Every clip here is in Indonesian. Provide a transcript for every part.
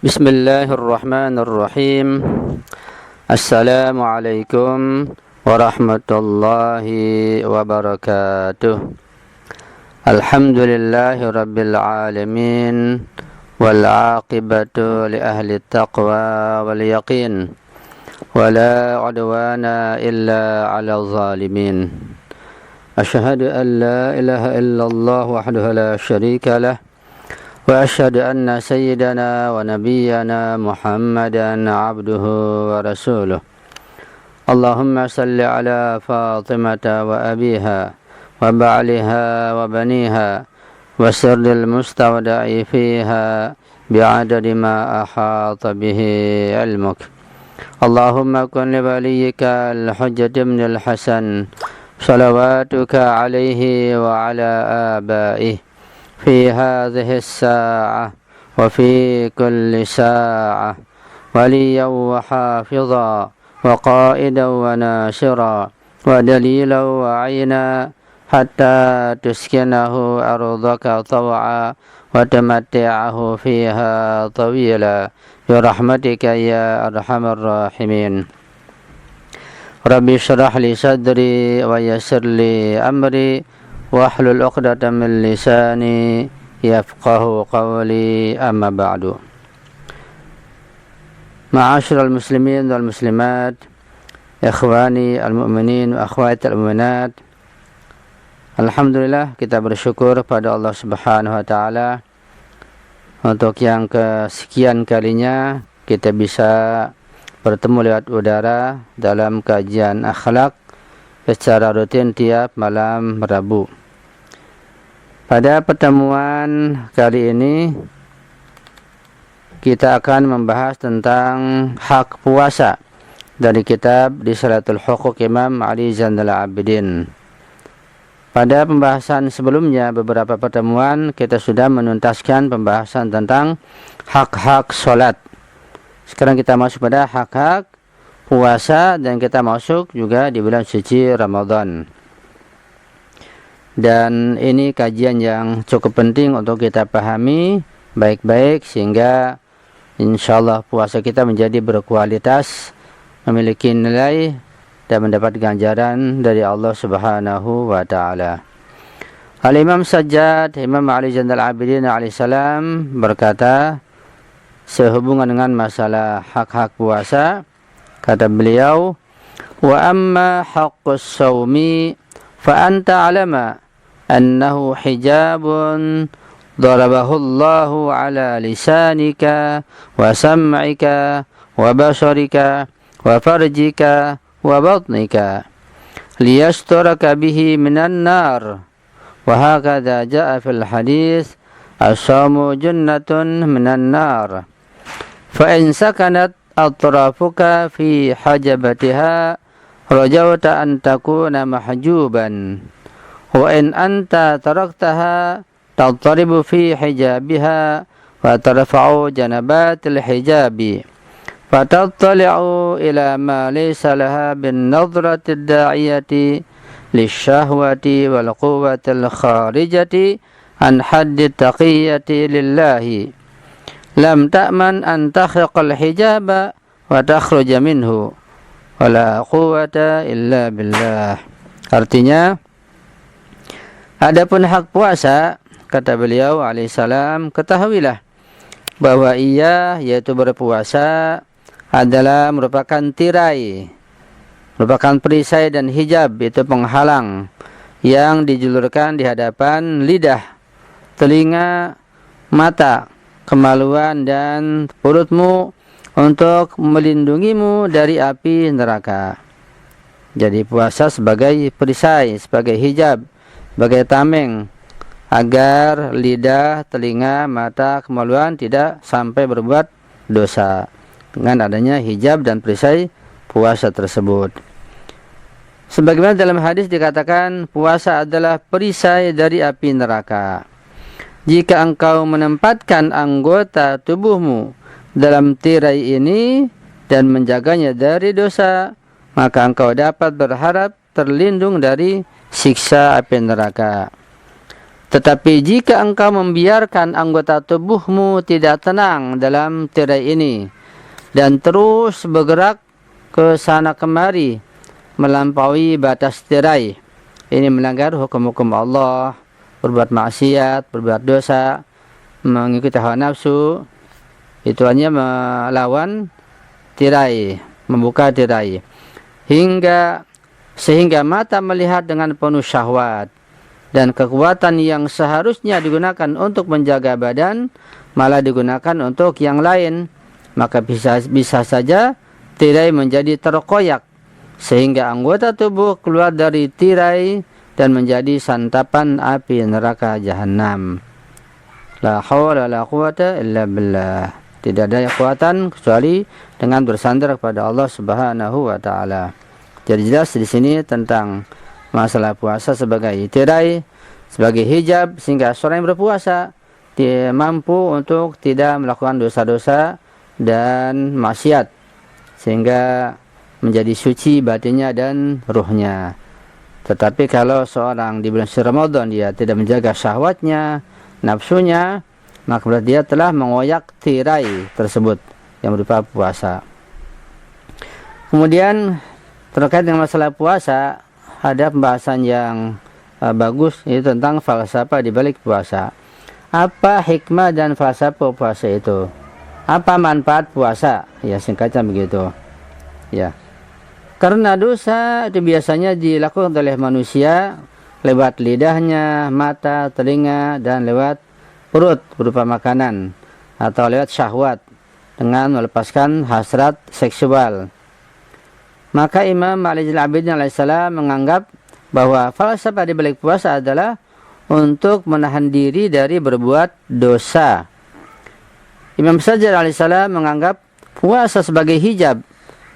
Bismillahirrahmanirrahim. Assalamualaikum warahmatullahi wabarakatuh. Alhamdulillahi rabbil alamin, wal aqibatu li ahli taqwa wal yaqin, wala udwana illa ala zalimin. Asyhadu an la ilaha illallah wahdahu la syarika lah, wa asyhadu anna sayyidana wa nabiyyana Muhammadan abduhu wa rasuluh. Allahumma salli ala Fatimata wa abiha wa ba'liha wa baniha wa sirril mustawda'i fiha bi'adadi ma ahata bihi ilmuk. Allahumma kun li waliyyika al-hujjati ibn al-Hasan salawatuka alaihi wa ala abaihi في هذه الساعة وفي كل ساعة وليا وحافظا وقائدا وناصرا ودليلا وعينا حتى تسكنه أرضك طوعا وتمتعه فيها طويلا برحمتك يا أرحم الراحمين. ربي اشرح لي صدري ويسر لي أمري wahlul 'uqdatam min lisani yafqahu qawli, amma ba'du. Ma'asyiral muslimin wal muslimat, ikhwani al-mu'minin wa akhwati al-mu'minat. Alhamdulillah, kita bersyukur pada Allah Subhanahu wa taala untuk yang kesekian kalinya kita bisa bertemu lewat udara dalam kajian akhlak secara rutin tiap malam Rabu. Pada pertemuan kali ini kita akan membahas tentang hak puasa dari kitab Risalatul Huquq Imam Ali Zainal Abidin. Pada pembahasan sebelumnya, beberapa pertemuan kita sudah menuntaskan pembahasan tentang hak-hak sholat. Sekarang kita masuk pada hak-hak puasa dan kita masuk juga di bulan suci Ramadan. Dan ini kajian yang cukup penting untuk kita pahami baik-baik sehingga insyaallah puasa kita menjadi berkualitas, memiliki nilai dan mendapat ganjaran dari Allah Subhanahu wa taala. Al-Imam Sajjad, Imam Ali Zainal Abidin alaihissalam berkata sehubungan dengan masalah hak-hak puasa, kata beliau, wa amma haqqus shaumi fa anta alama annahu hijabun darabahu Allahu ala lisanika wa sam'ika wa basarika wa farjika wa batnika liyasturaka bihi minan nar, wa hakadha jaa fil hadis as-shaumu junnatun minan nar, fa in sakanat atrafuka fi hajabatiha rajawta an takuna mahjuban, wa in anta taraktaha tattaribu fi hijabiha wa tarfa'u janabatil hijabi fatattali'u ila ma laysa laha bin nadrati da'iyati lisyahwati wal quwwatil kharijati an haddi taqiyati lillahi lam ta'man an takhriqal hijaba wa takhruja minhu wala quwwata illa billah. Artinya, adapun hak puasa, kata beliau alaihissalam, ketahuilah bahwa ia, yaitu berpuasa, adalah merupakan tirai, merupakan perisai dan hijab, itu penghalang yang dijulurkan di hadapan lidah, telinga, mata, kemaluan dan perutmu untuk melindungimu dari api neraka. Jadi puasa sebagai perisai, sebagai hijab, sebagai tameng agar lidah, telinga, mata, kemaluan tidak sampai berbuat dosa dengan adanya hijab dan perisai puasa tersebut. Sebagaimana dalam hadis dikatakan, puasa adalah perisai dari api neraka. Jika engkau menempatkan anggota tubuhmu dalam tirai ini dan menjaganya dari dosa, maka engkau dapat berharap terlindung dari siksa api neraka. Tetapi jika engkau membiarkan anggota tubuhmu tidak tenang dalam tirai ini dan terus bergerak ke sana kemari melampaui batas tirai, ini melanggar hukum-hukum Allah, berbuat maksiat, berbuat dosa, mengikuti hawa nafsu, itu hanya melawan tirai, membuka tirai, sehingga mata melihat dengan penuh syahwat, dan kekuatan yang seharusnya digunakan untuk menjaga badan malah digunakan untuk yang lain, maka bisa saja tirai menjadi terkoyak sehingga anggota tubuh keluar dari tirai dan menjadi santapan api neraka jahanam. La haula la quwata illa billah. Tidak ada kekuatan kecuali dengan bersandar kepada Allah Subhanahu wa taala. Jadi jelas di sini tentang masalah puasa sebagai tirai, sebagai hijab, sehingga seorang yang berpuasa dia mampu untuk tidak melakukan dosa-dosa dan maksiat, sehingga menjadi suci batinnya dan ruhnya. Tetapi kalau seorang di bulan suci Ramadan dia tidak menjaga syahwatnya, nafsunya, maka berarti dia telah mengoyak tirai tersebut yang berupa puasa. Kemudian terkait dengan masalah puasa, ada pembahasan yang bagus, yaitu tentang falsafah di balik puasa. Apa hikmah dan falsafah puasa itu? Apa manfaat puasa? Ya, singkatnya begitu. Ya. Karena dosa itu biasanya dilakukan oleh manusia lewat lidahnya, mata, telinga, dan lewat perut berupa makanan atau lewat syahwat dengan melepaskan hasrat seksual. Maka Imam Ali Zainal Abidin alaihissalam menganggap bahwa falsafah di balik puasa adalah untuk menahan diri dari berbuat dosa. Imam Sajjad alaihissalam menganggap puasa sebagai hijab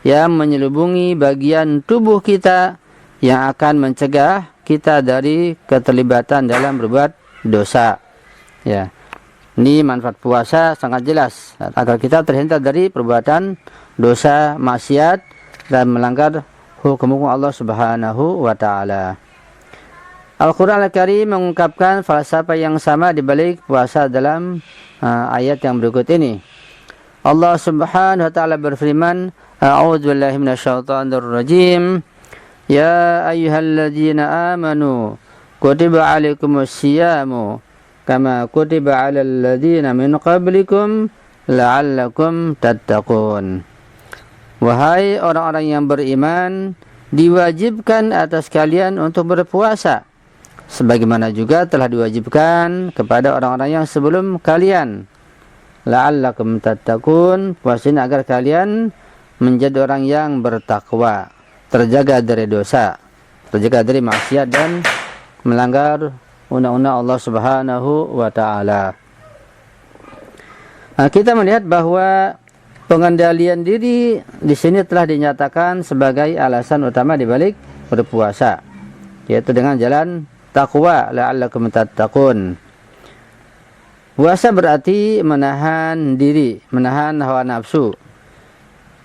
yang menyelubungi bagian tubuh kita yang akan mencegah kita dari keterlibatan dalam berbuat dosa. Ya. Ini manfaat puasa sangat jelas agar kita terhindar dari perbuatan dosa, maksiat, dan melanggar hukum-hukum Allah Subhanahu wa taala. Al-Qur'an Al-Karim mengungkapkan falsafah yang sama di balik puasa dalam ayat yang berikut ini. Allah Subhanahu wa taala berfirman, A'udzu billahi minasyaitonir rajim. Ya ayyuhalladzina amanu kutiba 'alaikumus syiyamu kama kutiba 'alal ladzina min qablikum la'allakum tattaqun. Wahai orang-orang yang beriman, diwajibkan atas kalian untuk berpuasa, sebagaimana juga telah diwajibkan kepada orang-orang yang sebelum kalian. La'allakum tattaqun, puasa ini agar kalian menjadi orang yang bertakwa, terjaga dari dosa, terjaga dari maksiat dan melanggar undang-undang Allah Subhanahu wa taala. Nah, kita melihat bahwa pengendalian diri di sini telah dinyatakan sebagai alasan utama di balik berpuasa, yaitu dengan jalan takwa, la'allakum tattaqun. Puasa berarti menahan diri, menahan hawa nafsu.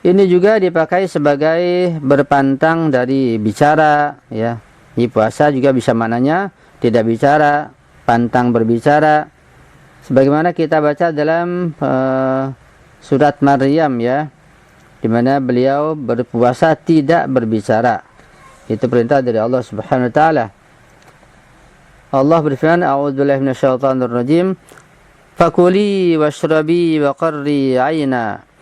Ini juga dipakai sebagai berpantang dari bicara, ya. Di puasa juga bisa maknanya tidak bicara, pantang berbicara. Sebagaimana kita baca dalam surat Maryam, ya, di mana beliau berpuasa tidak berbicara. Itu perintah dari Allah Subhanahu wa taala. Allah berfirman, A'udzubillahi minasyaitonir rajim. Fakuli washrabi wa qarri 'aina.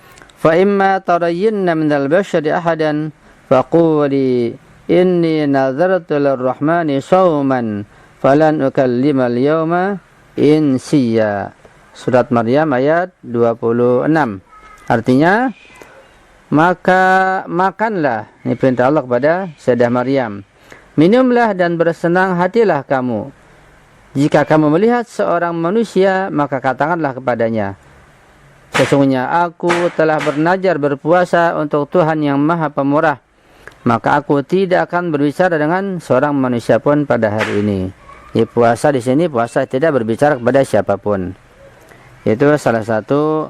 Fa imma tarayyinna minal bashari ahadan faquli inni nazartu lirrahmani shawman falan ukallimal yawma insiya. Surat Maryam ayat 26. Artinya, maka makanlah, ini perintah Allah kepada Sayyidah Maryam. Minumlah dan bersenang hatilah kamu. Jika kamu melihat seorang manusia, maka katakanlah kepadanya, sesungguhnya aku telah bernazar berpuasa untuk Tuhan yang Maha Pemurah, maka aku tidak akan berbicara dengan seorang manusia pun pada hari ini. Jadi puasa di sini, puasa tidak berbicara kepada siapapun. Itu salah satu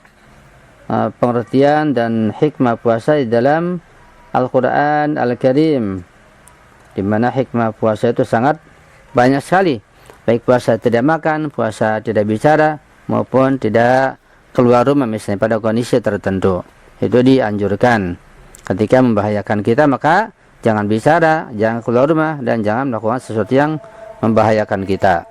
pengertian dan hikmah puasa di dalam Al-Quran Al-Karim, di mana hikmah puasa itu sangat banyak sekali. baik puasa tidak makan, puasa tidak bicara, maupun tidak keluar rumah misalnya pada kondisi tertentu. Itu dianjurkan. Ketika membahayakan kita maka jangan bicara, jangan keluar rumah, dan jangan melakukan sesuatu yang membahayakan kita.